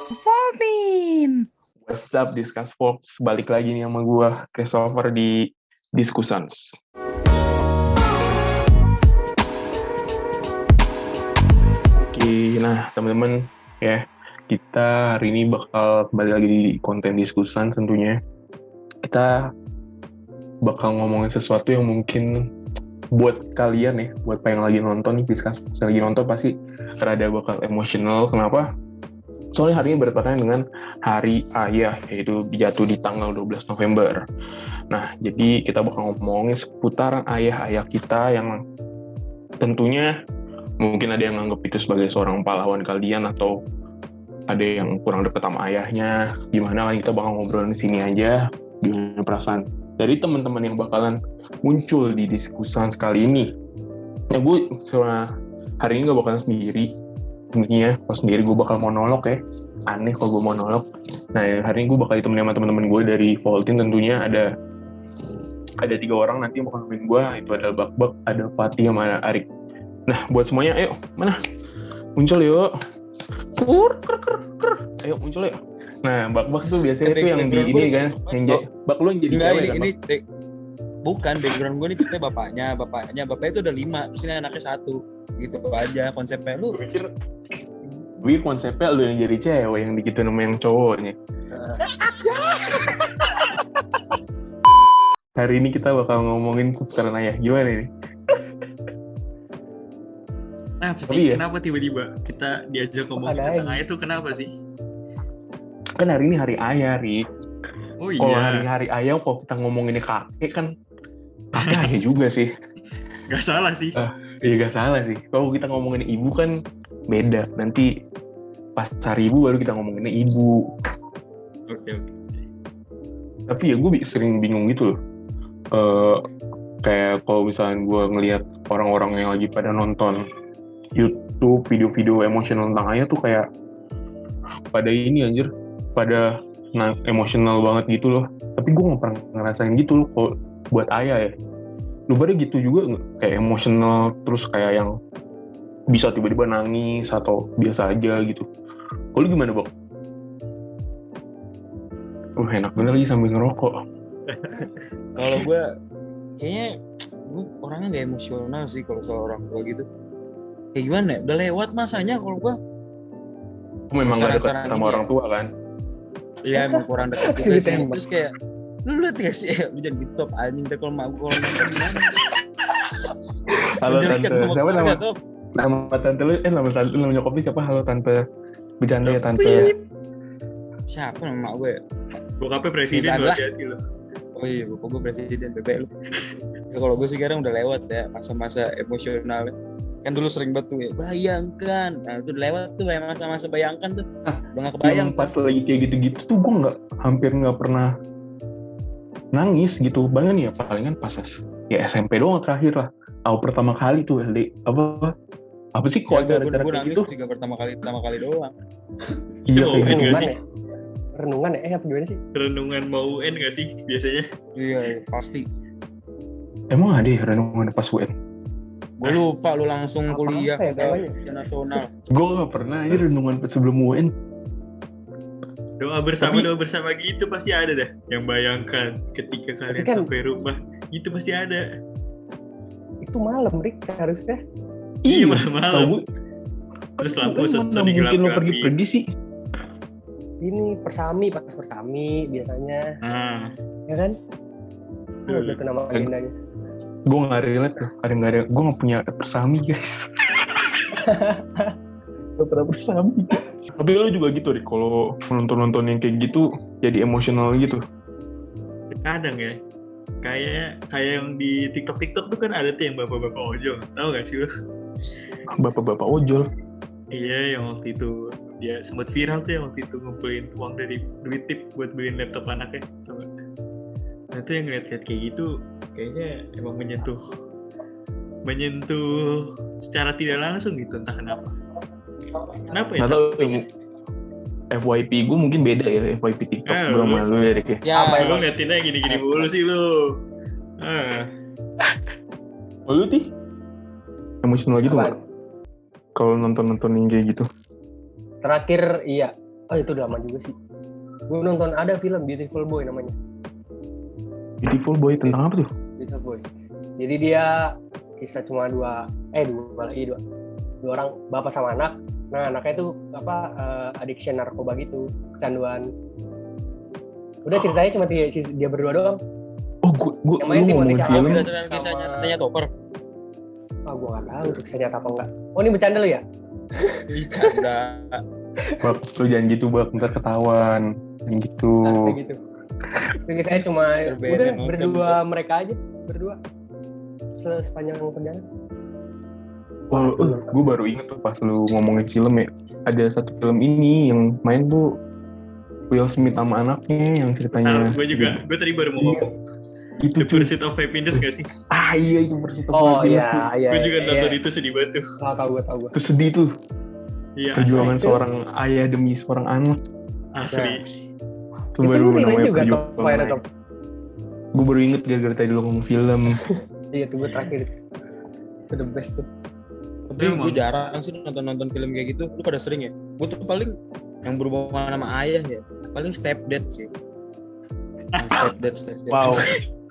Voltin. What's up, Discuss Folks? Balik lagi nih sama gue, Christopher di Discussions. Oke, nah teman-teman ya, kita hari ini bakal kembali lagi di konten Discussions tentunya. Kita bakal ngomongin sesuatu yang mungkin buat kalian ya, buat yang lagi nonton nih, Discuss Folks yang lagi nonton pasti rada bakal emosional. Kenapa? Soalnya hari ini bertepatan dengan Hari Ayah, yaitu jatuh di tanggal 12 November. Nah, jadi kita bakal ngomongin seputaran ayah-ayah kita yang tentunya mungkin ada yang nganggap itu sebagai seorang pahlawan kalian, atau ada yang kurang dekat sama ayahnya. Gimana kan kita bakal ngobrolin di sini aja, gimana perasaan dari teman-teman yang bakalan muncul di diskusi kali ini. Ya, gue hari ini gak bakalan sendiri. Intinya kalau sendiri gue bakal monolog ya, aneh kalau gue monolog. Nah hari ini gue bakal ditemenin sama teman-teman gue dari Voltin. Tentunya ada 3 orang nanti yang bakal nemenin gue, itu ada Bak-Bak, ada Fatih, sama ada Arik. Nah buat semuanya, ayo mana muncul yuk, ayo muncul yuk. Nah Bak-Bak tuh biasanya tuh yang di ini kan, yang Bak lu yang jadi cewek kan? Ini bukan background gue nih, ceritanya bapaknya itu ada 5, terus ini anaknya 1, gitu aja konsepnya. Lu Gue konsepnya lu yang jadi cewek, yang digituin sama yang cowoknya. Hari ini kita bakal ngomongin seputaran ayah. Gimana nih? Nah, kenapa tiba-tiba kita diajak ngomongin tentang ayah itu kenapa sih? Kan hari ini hari ayah, Rik. Oh iya. Kalau hari ayah, kalau kita ngomonginnya kakek kan, kakek ayah juga sih. Gak salah sih. Iya gak salah sih. Kalau kita ngomongin ibu kan beda. Nanti pas hari ibu baru kita ngomonginnya ibu. Oke. Tapi ya gue sering bingung gitu loh. Kayak kalau misalnya gue ngelihat orang-orang yang lagi pada nonton YouTube video-video emosional tentang ayah tuh kayak pada ini anjir, pada emosional banget gitu loh. Tapi gue nggak pernah ngerasain gitu loh kalau buat ayah ya. Lu pada gitu juga nggak? Kayak emosional terus kayak yang bisa tiba-tiba nangis atau biasa aja gitu. Kalau gimana, Bok? Enak bener lagi sambil ngerokok. Kalau gue kayaknya gue orangnya gak emosional sih kalau soal orang tua gitu. Kayak gimana ya? Udah lewat masanya kalau gue. Memang gak dekat sama orang tua kan? Iya, emang kurang dekat juga sih. Terus kayak lu liat gak sih, lu jangan gitu top anjing deh, kalau mak gue nonton gimana. Halo tante, siapa nama tante lu? Nama nyokapnya siapa? Halo tante, bercanda ya tante. Siapa nama mak gue? Bokapnya presiden, lo hati-hati lo. Oh iya, bapak gue presiden, bebek lu. Ya kalau gue sih sekarang udah lewat ya masa-masa emosional. Kan dulu sering banget tuh ya, bayangkan. Nah itu udah lewat tuh ya masa-masa bayangkan tuh. Udah gak kebayang. Yang pas lagi kayak gitu-gitu tuh gue hampir gak pernah nangis gitu. Bayangin ya, palingan pas ya SMP doang terakhir lah. Pertama kali tuh LD apa sih kok acara nangis gitu? Juga pertama kali doang. Iya kayak gitu kan ya? Renungan ya? Apa gimana sih? Renungan mau UN gak sih biasanya? Iya pasti. Emang ada ya renungan pas UN? Gue lupa, lu langsung kuliah ya, nasional. Gue gak pernah aja renungan sebelum UN. Doa bersama gitu pasti ada dah. Yang bayangkan ketika kalian sampai rumah, itu pasti ada. Itu malam, Rik, harusnya. Iya malam. Terus lampu sesuatu digelapkan. Mungkin lo pergi-pergi sih. Ini pas persami biasanya. Ya kan? Udah kena agendanya. Gue gak relate tuh. Kadang-kadang gue gak punya persami, guys. Gak pernah persami. Tapi lo juga gitu, Rik, kalau nonton yang kayak gitu jadi emosional gitu. Kadang ya. Kayak yang di TikTok tuh kan ada tuh yang bapak-bapak ojol. Tahu gak sih lo? Bapak-bapak ojol? Iya, yang waktu itu dia sempat viral tuh yang waktu itu ngumpulin uang dari duit tip buat beliin laptop anaknya. Nah itu yang ngeliat kayak gitu kayaknya emang menyentuh secara tidak langsung gitu, entah kenapa ya? Nggak tahu, FYP gue mungkin beda ya, FYP TikTok gue sama lu ya, Rik. Apa lu ngeliatinnya gini-gini mulu sih lu? Lu Ti? Emosional gitu nggak? Kalau nonton yang kayak gitu? Terakhir iya, Oh itu udah lama juga sih. Gue nonton ada film Beautiful Boy namanya. Beautiful Boy tentang apa tuh? Beautiful Boy. Jadi dia kisah cuma dua orang, bapak sama anak. Nah anaknya itu addiction narkoba gitu, kecanduan. Udah ceritanya cuma dia berdua doang. Oh gue yang main Timothée Chalamet berdasarkan kisah nyatanya Topper. Gue nggak tahu itu kisah nyata apa enggak. Oh ini bercanda lu ya? Bercanda. Bak, lu jangan gitu Bak, ntar ketahuan. Jangan gitu. Kayak gitu. Jadi saya cuma udah berdua mereka aja, berdua sepanjang perjalanan. Oh, gue baru inget tuh pas lu ngomongin film ya. Ada satu film ini yang main tuh Will Smith sama anaknya yang ceritanya. Gue juga, gue tadi baru mau ngomong. Itu The Pursuit of Happiness gak sih? Iya itu Pursuit of Happiness. Iya. Gue juga nonton itu sedih banget tuh. Tahu gue. Itu sedih tuh. Iya. Perjuangan seorang ayah demi seorang anak. Asli. Itu baru namanya juga perjuangan. Gue baru inget gara-gara tadi lu ngomong film. Iya tuh gue terakhir. Itu the best tuh. Tapi gue jarang sih nonton film kayak gitu. Lu pada sering ya? Gue tuh paling yang berhubungan sama ayah ya. Paling Stepdad sih. Stepdad. Wow.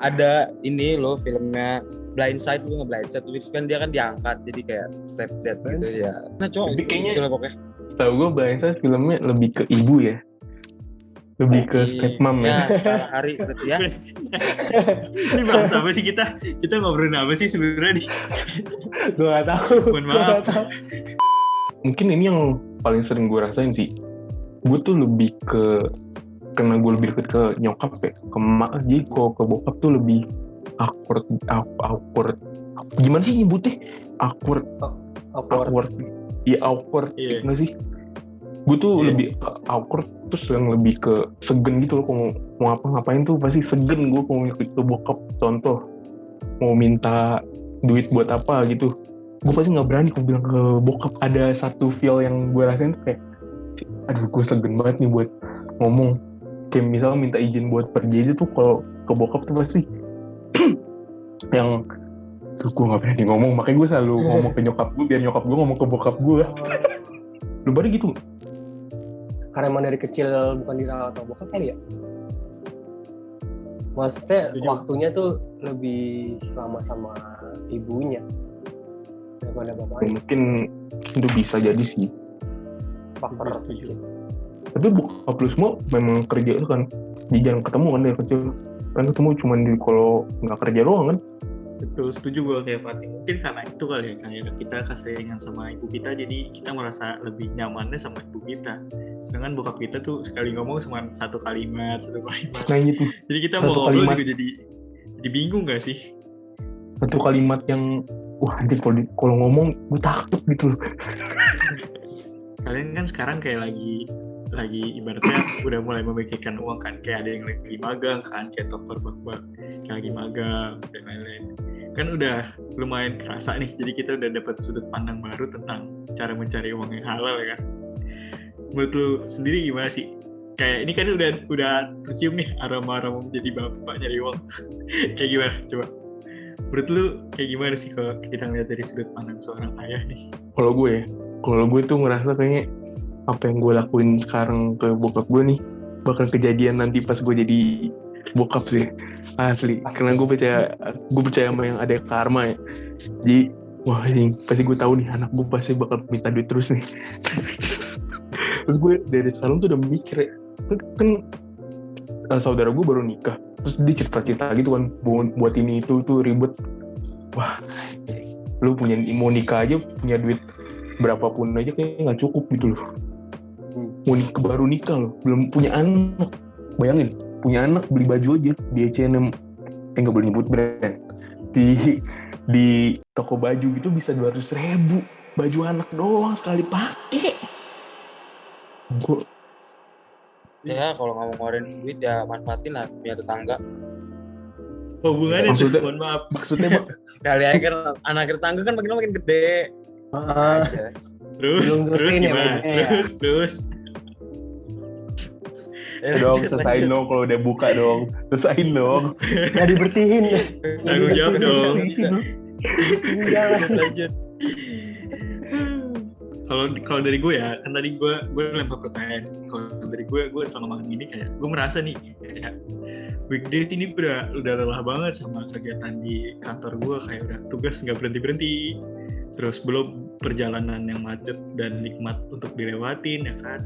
Ada ini loh filmnya Blindside, lu nge-Blindside terus kan dia kan diangkat jadi kayak Stepdad gitu ya. Nah cowok tapi kayaknya gitu lah pokoknya. Tahu gue Blindside filmnya lebih ke ibu ya. Lebih ke stepmom ya. Salah hari berarti ya. Ini bahas apa sih kita? Kita ngobrolin apa sih sebenarnya nih? Gue nggak tahu. Mohon maaf. Mungkin ini yang paling sering gue rasain sih. Gue tuh lebih karena gue lebih deket ke nyokap ya, ke emak. Jadi kalau ke bokap tuh lebih awkward. Gimana sih nyebutnya? Awkward. Iya awkward. Iya. Gimana sih? Gue tuh lebih awkward, terus yang lebih ke segen gitu loh. Kalau mau ngapain tuh pasti segen gue kalau ke bokap. Contoh mau minta duit buat apa gitu, gue pasti nggak berani kalau bilang ke bokap. Ada satu feel yang gue rasain tuh kayak, aduh gue segen banget nih buat ngomong. Kayak misalnya minta izin buat pergi aja tuh kalau ke bokap tuh pasti yang tuh gue nggak berani ngomong. Makanya gue selalu ngomong ke nyokap gue biar nyokap gue ngomong ke bokap gue. Lu baru gitu? Karena emang dari kecil bukan dirawat sama bokap kali ya? Maksudnya waktunya tuh lebih lama sama ibunya daripada bapaknya. Mungkin itu bisa jadi sih. Faktor. Tapi bokap lu semua memang kerja itu kan, jadi jarang ketemu kan dari kecil. Kan ketemu cuma kalau nggak kerja doang kan. Betul, setuju gue kayak Fatih. Mungkin karena itu kali ya, kayak kita keseringan sama ibu kita, jadi kita merasa lebih nyamannya sama ibu kita. Sedangkan bokap kita tuh sekali ngomong cuma satu kalimat. Nah gitu. Jadi kita satu mau ngobrol kalimat. juga jadi bingung gak sih? Satu kalimat yang, wah nanti kalau ngomong gue takut gitu loh. Kalian kan sekarang kayak lagi ibaratnya udah mulai memikirkan uang kan, kayak ada yang lagi magang kan, kayak Topper Bakbak yang lagi magang dan lain-lain. Kan udah lumayan kerasa nih, jadi kita udah dapat sudut pandang baru tentang cara mencari uang yang halal ya kan. Menurut lu sendiri gimana sih? Kayak ini kan udah tercium nih aroma-aroma menjadi bapak nyari uang. Kayak gimana? Coba. Menurut lu kayak gimana sih kalau kita ngeliat dari sudut pandang seorang ayah nih? Kalau gue tuh ngerasa kayaknya apa yang gue lakuin sekarang ke bokap gue nih bakal kejadian nanti pas gue jadi bokap sih, asli. Karena gue percaya sama yang ada karma ya. Jadi wah ini pasti gue tahu nih anak gue pasti bakal minta duit terus nih. Terus gue dari sekarang tuh udah mikir ya, kan saudara gue baru nikah, terus dia cerita gitu kan, buat ini itu ribet. Wah lu mau nikah aja punya duit berapapun aja kayaknya nggak cukup gitu loh. Baru nikah loh, belum punya anak. Bayangin, punya anak beli baju aja di H&M, nggak boleh nyebut brand, di toko baju gitu bisa 200.000 baju anak doang sekali pakai. Ya kalau nggak mau ngeluarin duit ya manfaatin lah punya tetangga. Hubungannya tuh, mohon maaf. Maksudnya Bang, Kali aja kan anak tetangga kan makin gede. Terus gimana? Terus. dong selesain dong kalau udah buka dong. Selesain dong. Nggak dibersihin. Tanggung jawab dong. Lanjut. kalau dari gue ya, kan tadi gue lempar pertanyaan. Kalau dari gue selama makan ini kayak gue merasa nih kayak weekdays ini udah lelah banget sama kegiatan di kantor gue, kayak udah tugas nggak berhenti, terus belum perjalanan yang macet dan nikmat untuk dilewatin ya kan.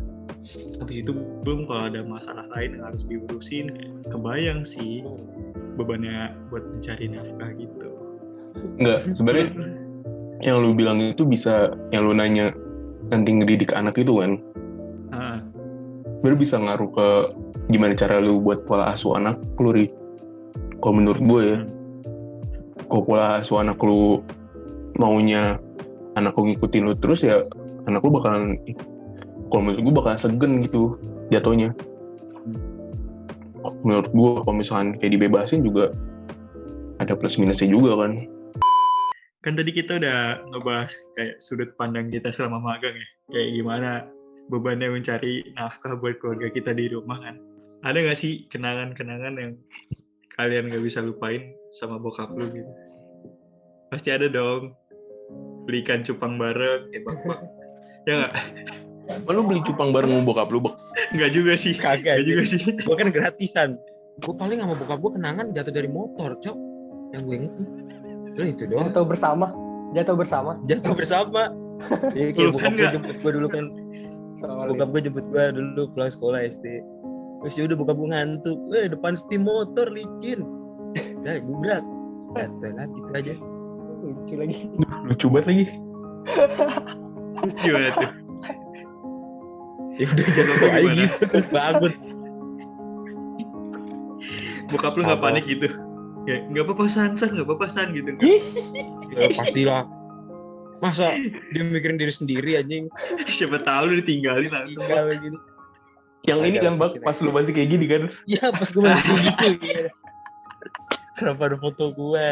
Habis itu belum kalau ada masalah lain yang harus diurusin, kebayang sih bebannya buat mencari nafkah gitu. Enggak, sebenarnya yang lu bilang itu bisa, yang lu nanya nanti ngedidik anak itu kan, sebenarnya bisa ngaruh ke gimana cara lu buat pola asuh anak lu, Ri. Kalau menurut gue ya, kalau pola asuh anak lu maunya anak lu ngikutin lu terus ya, anak lu bakalan, kalau menurut gue bakalan segen gitu jatuhnya. Menurut gue kalau misalkan kayak dibebasin juga ada plus minusnya juga kan. Kan tadi kita udah ngebahas kayak sudut pandang kita selama magang ya, kayak gimana bebannya mencari nafkah buat keluarga kita di rumah kan. Ada nggak sih kenangan-kenangan yang kalian nggak bisa lupain sama bokap lu gitu? Pasti ada dong. Beli ikan cupang bareng, bak-bak. Ya nggak? Lu beli cupang bareng sama bokap lu, Bok? Nggak juga sih. Kagak juga sih. Gue kan gratisan. Gue paling sama bokap gue kenangan jatuh dari motor, Cok. Yang gue inget tuh. Udah itu doang. Jatuh bersama. Jatuh bersama. Iya, kayak bokap gue jemput gue dulu kan. Soalnya. Bokap gue jemput gue dulu pulang sekolah SD. Terus yaudah bokap gue ngantuk. Depan setim motor licin. Udah gubrak. Kata gitu aja. Lucu lagi. Lucu banget lagi. Gimana tuh? Ya udah jatuh aja gitu terus bangun. Bokap lu nggak panik gitu? Ya nggak apa-apa san nggak apa-apa san gitu. Ya, pastilah. Masa dia mikirin diri sendiri anjing. Siapa tahu lu ditinggalin langsung. Tinggal gini. Yang ini kan, Bak, pas lu masih kayak gini kan. Iya pas gue masih kayak gitu. Kenapa ada foto gue?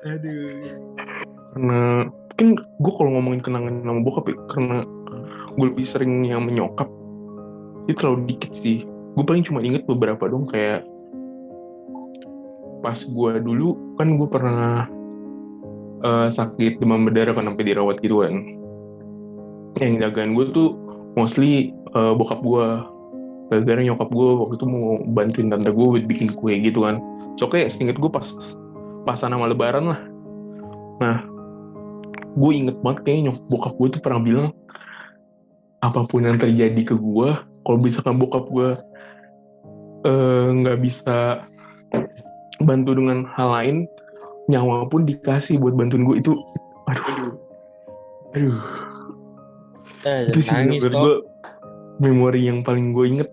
Aduh. Karena mungkin gue kalau ngomongin kenangan sama bokap ya, karena gue lebih sering yang menyokap itu terlalu dikit sih. Gue paling cuma inget beberapa dong, kayak pas gue dulu kan gue pernah sakit demam berdarah kan sampai dirawat gitu kan. Yang jagain gue tuh mostly bokap gue, gara-gara nyokap gue waktu itu mau bantuin tante gue buat bikin kue gitu kan. So kayak seinget gue pas sama lebaran lah. Nah, gue inget banget kayaknya bokap gue tuh pernah bilang, apapun yang terjadi ke gue, kalau misalkan bokap gue nggak bisa bantu dengan hal lain, nyawa pun dikasih buat bantuin gue. Itu aduh itu sih nangis menurut gue memori yang paling gue inget.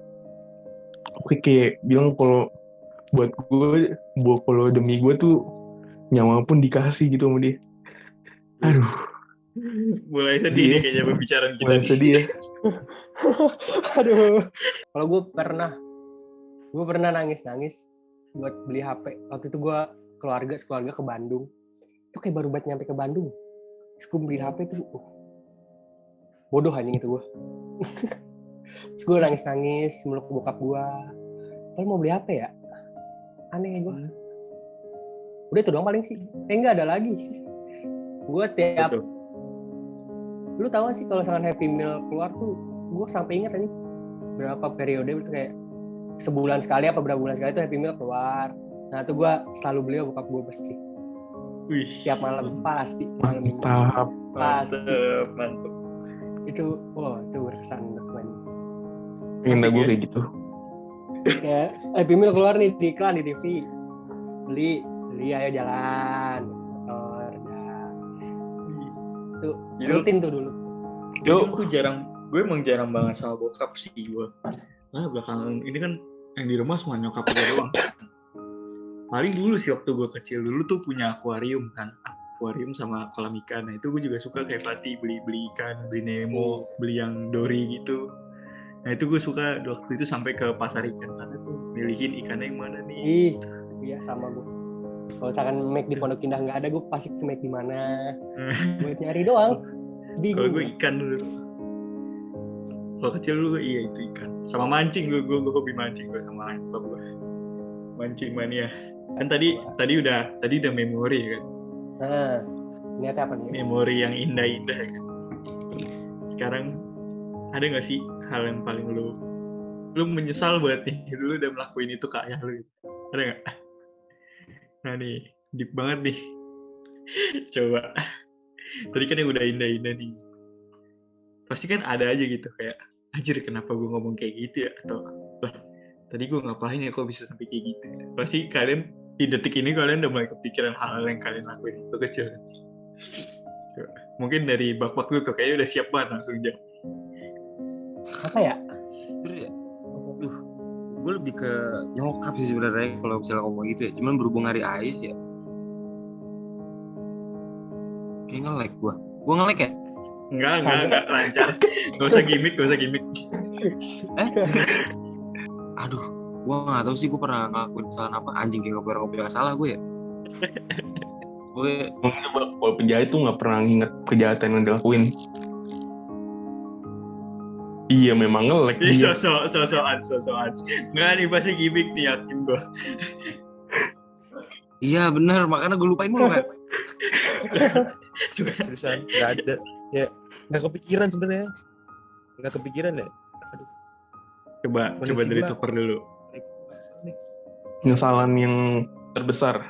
Oke, kayak bilang kalau buat gue, kalau demi gue tuh nyawa pun dikasih gitu sama dia. Aduh, mulai sedih nih kayaknya pembicaraan kita mulai nih. sedih ya. Aduh. Kalau gue pernah nangis buat beli HP. Waktu itu gue sekeluarga ke Bandung. Itu kayak baru banget nyampe ke Bandung. Terus gue beli HP tuh. Bodoh anjing itu gue. Terus gue nangis meluk bokap gue. Lo mau beli HP ya? Aneh gue. Udah itu doang paling sih. Enggak ada lagi. Gue tiap Betul. Lu tahu gak sih kalau misalkan Happy Meal keluar tuh, gue sampai ingat aja berapa periode itu kayak sebulan sekali apa berapa bulan sekali tuh Happy Meal keluar. Nah tuh gue selalu beli bokap gue pasti. Wih, Tiap malam pasti. Malam minggu. Mantap. mantep. Itu berkesan untuk gue. Pengen Asik gue ya? kayak gitu. Kayak Happy Meal keluar nih di iklan di TV. Beli ayo jalan. Motor dah. Tuh rutin tuh dulu. Gue emang jarang banget sama bokap sih gue. Nah belakangan ini kan yang di rumah semua nyokap gue doang. Paling dulu sih waktu gue kecil dulu tuh punya akuarium kan, akuarium sama kolam ikan. Nah itu gue juga suka kayak Fatih beli ikan, beli Nemo, beli yang Dory gitu. Nah itu gue suka waktu itu sampai ke pasar ikan sana tuh milihin ikannya yang mana nih. Iya sama gue. Kalau misalkan Mac di Pondok Indah nggak ada, gue pasti ke Mac di mana. Buat nyari doang. Kalau Bingung. gue ikan dulu. Kalau kecil dulu iya itu ikan. Sama mancing gue hobi mancing gue sama nyokap gue. Mancing mania. Kan tadi udah memori kan. Nah, Niatnya apa nih? memori yang indah-indah kan. Sekarang ada nggak sih hal yang paling lu menyesal banget nih dulu udah melakuin itu ke ayah lu? Ada nggak? Nah nih, deep banget nih. Coba. Tadi kan yang udah indah-indah nih. Pasti kan ada aja gitu kayak, anjir kenapa gue ngomong kayak gitu ya? Atau, lah tadi gue ngapain ya kok bisa sampai kayak gitu? Pasti kalian, di detik ini kalian udah mulai kepikiran hal-hal yang kalian lakuin waktu kecil. Coba. Mungkin dari bak-bak lu tuh kayaknya udah siap banget langsung jawab. Apa ya? Gue lebih ke nyokap sih sebenarnya kalau misalnya ngomong gitu ya. Cuman berhubung hari ayah ya. Kayak nge-lag gue. Gue nge-lag ya? Enggak, lancar. Gak usah gimmick. Aduh, gue nggak tahu sih gue pernah ngelakuin kesalahan apa. Anjing kayak nggak pernah salah gue ya. Gue Kalau penjahat tuh nggak pernah nginget kejahatan yang dilakuin. Iya memang nge-lag Ih, dia. sosokan. Nggak nih pasti gimmick nih, yakin gue. iya benar, makanya gue lupain mulu kan. Seriusan, nggak ada. Ya, nggak kepikiran sebenarnya. Nggak kepikiran ya. Aduh. Coba dari Topper dulu. Penyesalan yang terbesar.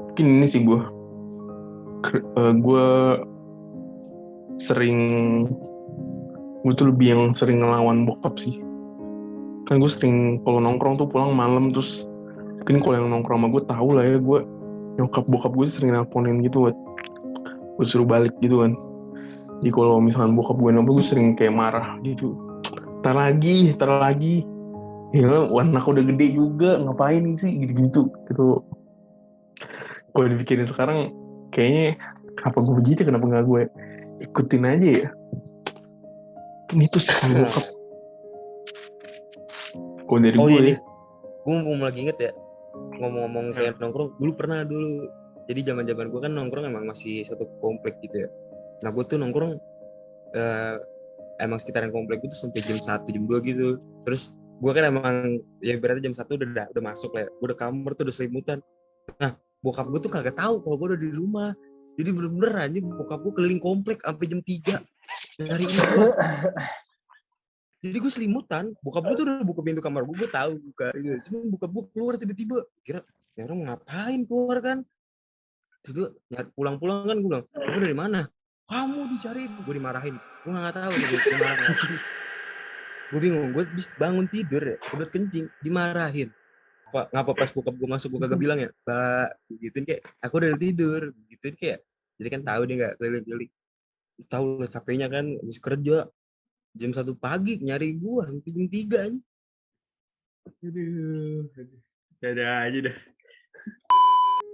Mungkin ini sih gue tuh lebih yang sering ngelawan bokap sih. Kan gue sering kalau nongkrong tuh pulang malam, terus mungkin kalau yang nongkrong sama gue tahu lah ya, gue nyokap bokap gue sering nelponin gitu buat gue suruh balik gitu kan. Jadi kalau misalkan bokap gue nelpon, gue sering kayak marah gitu, tar lagi ya anak udah gede juga ngapain sih gitu. Kalau dipikirin sekarang kayaknya apa gue begitu, kenapa nggak gue ikutin aja ya. Ini tuh sih bokap. Kalau dari gue iya ya. nih. Gue mau lagi inget ya. Ngomong-ngomong kayak nongkrong, dulu. Jadi zaman-zaman gue kan nongkrong emang masih satu komplek gitu ya. Nah gue tuh nongkrong emang sekitaran komplek gue tuh sampai jam 1, jam 2 gitu. Terus gue kan emang ya berarti jam 1 udah masuk lah ya. Gue udah kamar tuh udah selimutan. Nah bokap gue tuh kagak tahu kalau gue udah di rumah. Jadi bener-bener aja bokap gue keliling komplek sampai jam 3 nyariin gue. Jadi gue selimutan, bokap gue tuh udah buka pintu kamar gue tahu buka gitu. Cuma bokap gue keluar tiba-tiba, kira ya orang ngapain keluar kan? Terus pulang-pulang kan gue bilang, kamu dari mana? Kamu dicariin, gue dimarahin. Gue nggak tahu gue marah. Gue bingung, gue bis bangun tidur ya, udah kencing, dimarahin. Ngapa pas bokap gue masuk gue kagak bilang ya, Pak, gituin kayak aku udah tidur, gituin kayak. Jadi kan tahu dia nggak keliling-keliling. Tahu lah capeknya kan, habis kerja. Jam 1 pagi nyari gua sampai jam 3 aja. Aduh. Ada aja dah.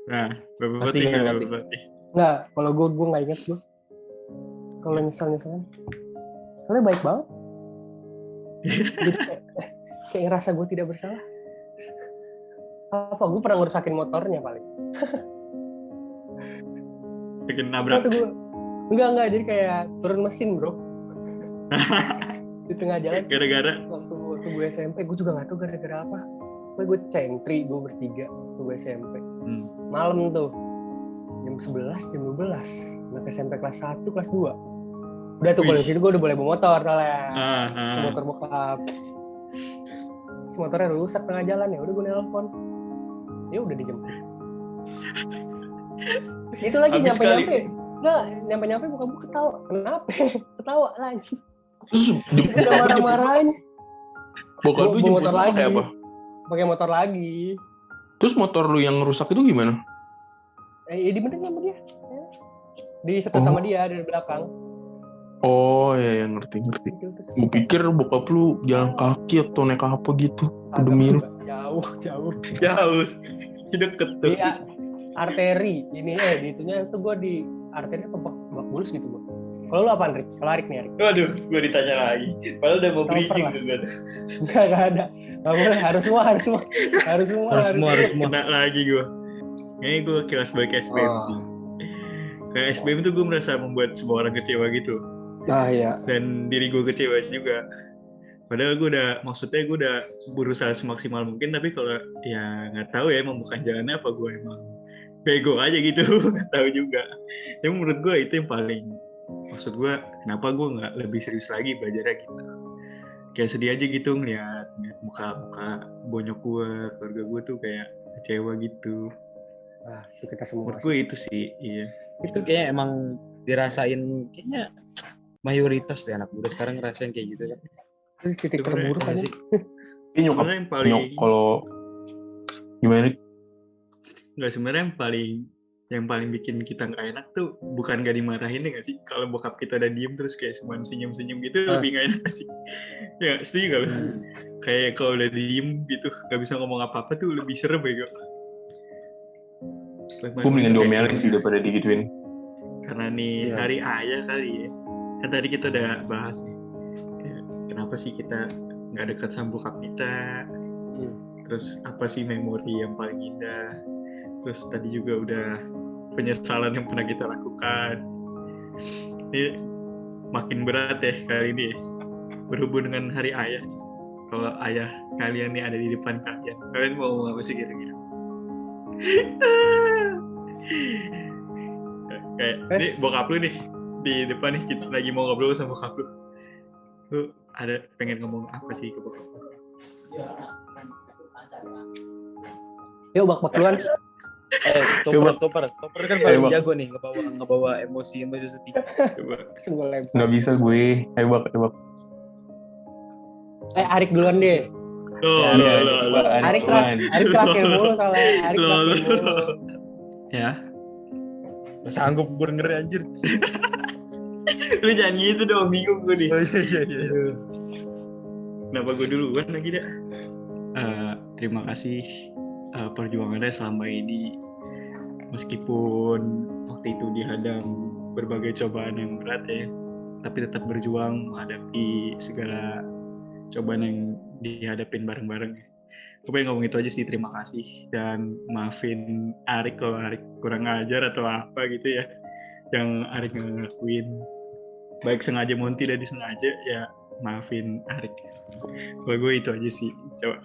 Nah, Bapak tinggal berarti. Nggak, kalau gue nggak inget gue. Kalau nyesal-nyesalan. Soalnya baik banget. Jadi kayak ngerasa gue tidak bersalah. Apa, gue pernah ngerusakin motornya paling. Bikin nabrak. Enggak, jadi kayak turun mesin bro. Di tengah jalan. Gara-gara? Waktu gue SMP, gue juga gak tahu gara-gara apa. Gue cengtri, gue bertiga waktu gue SMP. Malam tuh, jam 11, jam 12. Anak SMP kelas 1, kelas 2. Udah tuh kalau di situ gue udah boleh bawa motor soalnya. Motor bokap. Si motornya rusak tengah jalan ya, udah gue nelpon. Ya udah dijemput. Terus itu lagi nyampe bokap gue ketawa. Kenapa? Ketawa lagi. Udah marah-marahin. Bokap lu jemput motor lagi. Apa? Pakai motor lagi. Terus motor lu yang rusak itu gimana? Dibenerin sama dia. Di setel sama dia dari belakang. Oh ya, ngerti. Gue pikir bokap lu jalan kaki atau naik apa gitu. Demi lu. Jauh. Deket tuh. Iya, arteri. Ini itunya itu gue di arteri apa bak bulus gitu gue. Kalau lu apaan, Rik? Kalau Arik nih, Arik. Waduh, gue ditanya lagi. Padahal udah mau bridging tuh gue. Enggak ada. Enggak boleh, harus semua. Kena lagi gue. Kayaknya gue kilas balik SBM sih. Kayak SBM itu gue merasa membuat semua orang kecewa gitu. Iya. Dan diri gue kecewa juga. Padahal gue udah berusaha semaksimal mungkin, tapi kalau ya nggak tahu ya emang bukan jalannya apa gue emang bego aja gitu. Nggak tahu juga. Tapi menurut gue itu yang paling, maksud gue kenapa gue nggak lebih serius lagi belajarnya gitu. Kayak sedih aja gitu ngeliat muka-muka bonyok gue, keluarga gue tuh kayak kecewa gitu. Nah, itu kita semua Menurut gue itu sih, iya. Itu kayak emang dirasain kayaknya mayoritas deh anak muda sekarang ngerasain kayak gitu kan. titik Sebenarnya terburuk Iya kan sih. Ini nyokap Sebenarnya yang paling kalau gimana nih? nggak, sebenarnya yang paling bikin kita nggak enak tuh bukan nggak dimarahin ya nggak sih? Kalau bokap kita udah diem terus kayak cuma senyum-senyum gitu lebih nggak enak nggak sih? Ya setuju nggak lo? Kayak kalau udah diem gitu nggak bisa ngomong apa-apa tuh lebih serem ya kok. Gue mendingan diomelin sih daripada digituin. Karena nih Iya. hari ayah kali ya. Kan tadi kita udah bahas nih. Kayak, kenapa sih kita nggak dekat sama bokap kita? Terus apa sih memori yang paling indah? Terus tadi juga udah penyesalan yang pernah kita lakukan. Ini makin berat ya kali ini. Berhubung dengan hari ayah. Kalau ayah kalian nih ada di depan kalian mau ngomong apa sih kira-kira? Kayak ini bokap lu nih di depan nih, kita lagi mau ngobrol sama bokap lu. Lu ada pengen ngomong apa sih ke bokap lu? Yuk bak duluan. Topper kan paling jago nih ngebawa emosi sedih. Coba. Semua lempar. Nggak bisa gue. Hebak. Arik duluan deh. Arik terakhir mulu soalnya. Arik terakhir mulu. Ya. Gak sanggup gue denger anjir. Lu jangan gitu dong, bingung gue nih. Oh, iya. Kenapa gue duluan lagi dah? Terima kasih perjuangannya selama ini. Meskipun waktu itu dihadang berbagai cobaan yang berat ya, tapi tetap berjuang menghadapi segala cobaan yang dihadapin bareng-bareng. Gue pengen ngomong itu aja sih, terima kasih. Dan maafin Arik kalau Arik kurang ngajar atau apa gitu ya, yang Arik ngelakuin. Baik sengaja maupun tidak disengaja, ya maafin Arik. Kalau gue itu aja sih. Coba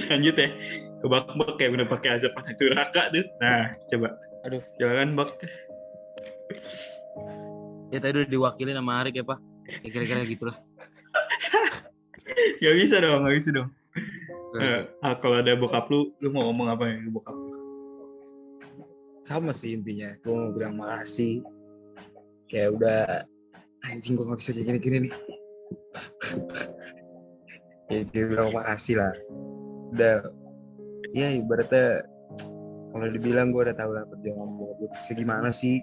lanjut ya. Ke Bak kayak udah pakai azab anak durhaka tuh. Nah, coba. Aduh. Jangan Bak. Ya tadi udah diwakilin sama Arik ya Pak. Ya, kira-kira gitulah. Gak bisa dong. Kalau ada bokap lu mau ngomong apa ya ke bokap lu? Sama sih intinya. Gue mau bilang makasih. Kayak udah anjing gue gak bisa kayak gini-gini nih. Ya dia bilang makasih lah. Udah ya ibaratnya kalau dibilang gue udah tahu lah perjuangan gue segimana sih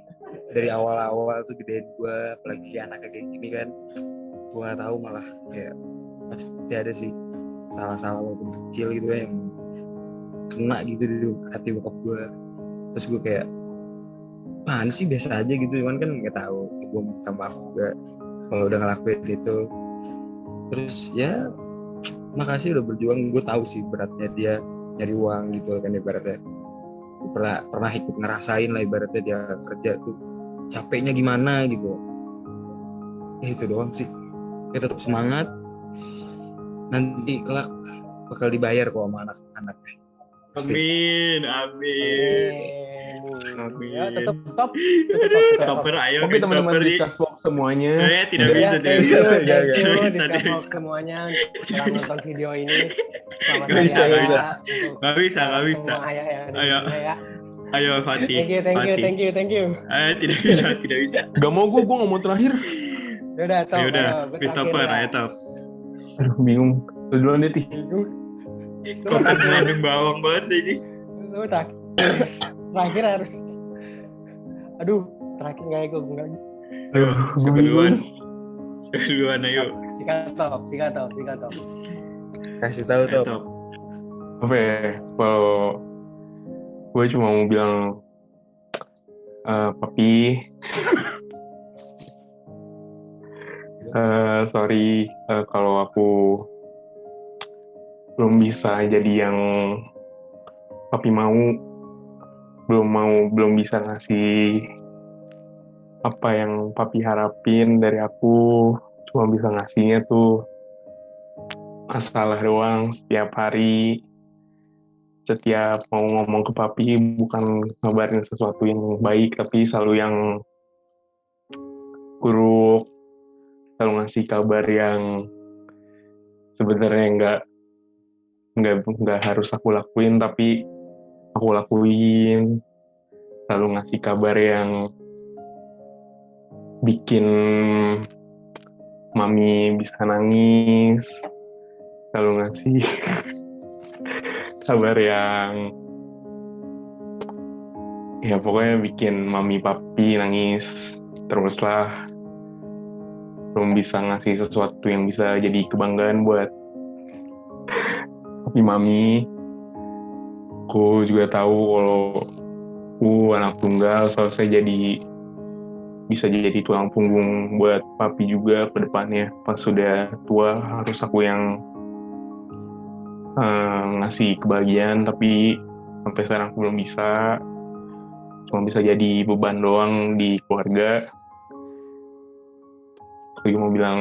dari awal-awal tuh gedein gue, apalagi anaknya kayak gini kan. Gue nggak tahu malah kayak pasti ada sih salah-salah walaupun kecil gitu kan yang kena gitu di hati bokap gue. Terus gue kayak apaan sih, biasa aja gitu, cuman kan nggak tahu. Gue minta maaf juga kalau udah ngelakuin itu. Terus ya makasih udah berjuang. Gue tahu sih beratnya dia nyari uang gitu kan ibaratnya. Pernah ikut ngerasain lah ibaratnya dia kerja tuh capeknya gimana gitu. Ya itu doang sih. Ya tetap semangat. Nanti kelak bakal dibayar kok sama anak-anaknya. Amin. Ya, tetap top. Topper, ayo. Oke teman-teman Discussbox semuanya. Tidak bisa. Thank you Bisa. Discussbox semuanya telah nonton video ini. Selamat Gak bisa. Gak bisa. Semua ayah yang ada di dunia ya. Ayo Fatih. Thank you. Tidak bisa. Gak mau gue nggak mau terakhir. Yaudah, top. Yaudah, Christopher, ayo top. Aduh bingung. Lu duluan deh Tih. Kopi mengandung bawang banget ini. Lu terakhir harus. Aduh, terakhir nggak ya gue enggak. Siapa duluan, ayo. Sikat top. Kasih tahu top. Apa ya? Kalau gue cuma mau bilang papi, sorry kalau aku belum bisa jadi yang papi mau, belum bisa ngasih apa yang papi harapin dari aku. Cuma bisa ngasihnya tuh masalah doang setiap hari. setiap mau ngomong ke papi bukan ngabarin sesuatu yang baik, tapi selalu yang buruk, selalu ngasih kabar yang sebenarnya nggak harus aku lakuin, tapi aku lakuin, selalu ngasih kabar yang bikin mami bisa nangis, selalu ngasih kabar yang ya pokoknya bikin mami papi nangis terus lah. Belum bisa ngasih sesuatu yang bisa jadi kebanggaan buat papi mami. Aku juga tahu kalau aku anak tunggal, saya bisa jadi tulang punggung buat papi juga ke depannya. Pas sudah tua harus aku yang ngasih kebahagiaan, tapi sampai sekarang aku belum bisa. Cuma bisa jadi beban doang di keluarga. Aku juga mau bilang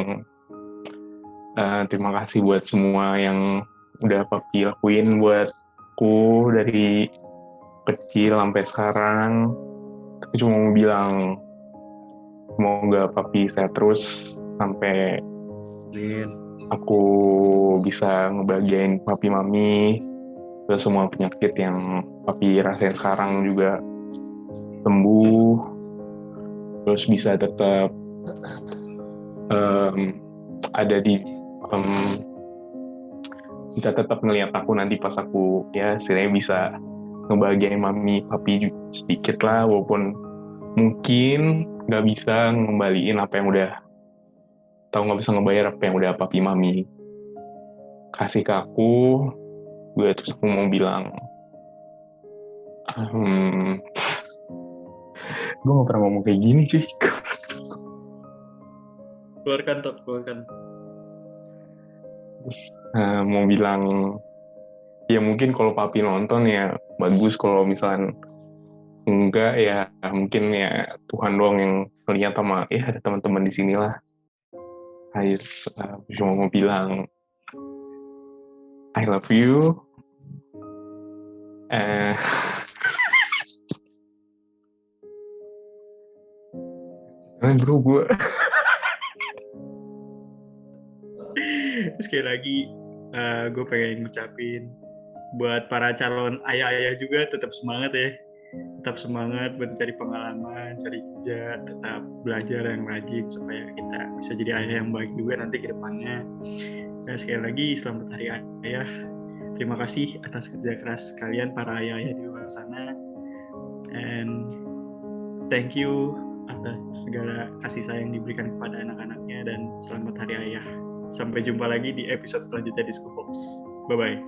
terima kasih buat semua yang udah papi lakuin buat aku dari kecil sampai sekarang. Aku cuma mau bilang semoga papi sehat terus sampai aku bisa ngebahagiain papi mami, terus semua penyakit yang papi rasain sekarang juga sembuh, terus bisa tetap ada di bisa tetap ngeliat aku nanti pas aku ya istilahnya bisa ngebahagiain mami papi sedikit lah, walaupun mungkin nggak bisa ngembaliin apa yang udah atau nggak bisa ngebayar apa yang udah papi mami kasih ke aku. Gue terus aku mau bilang gue nggak pernah ngomong kayak gini cuy. Keluarkan. Terus mau bilang ya mungkin kalau papi nonton ya bagus, kalau misalnya enggak ya mungkin ya Tuhan doang yang ngeliat sama ya ada teman-teman di sini lah. Cuma mau bilang I love you. Bro gue Sekali lagi gue pengen ngucapin buat para calon ayah-ayah juga tetap semangat ya. Tetap semangat mencari pengalaman, cari kerja, tetap belajar yang rajin supaya kita bisa jadi ayah yang baik juga nanti ke depannya. Dan sekali lagi selamat Hari Ayah. Terima kasih atas kerja keras kalian para ayah-ayah di luar sana. And thank you atas segala kasih sayang diberikan kepada anak-anaknya, dan selamat Hari Ayah. Sampai jumpa lagi di episode selanjutnya di School Fox. Bye-bye.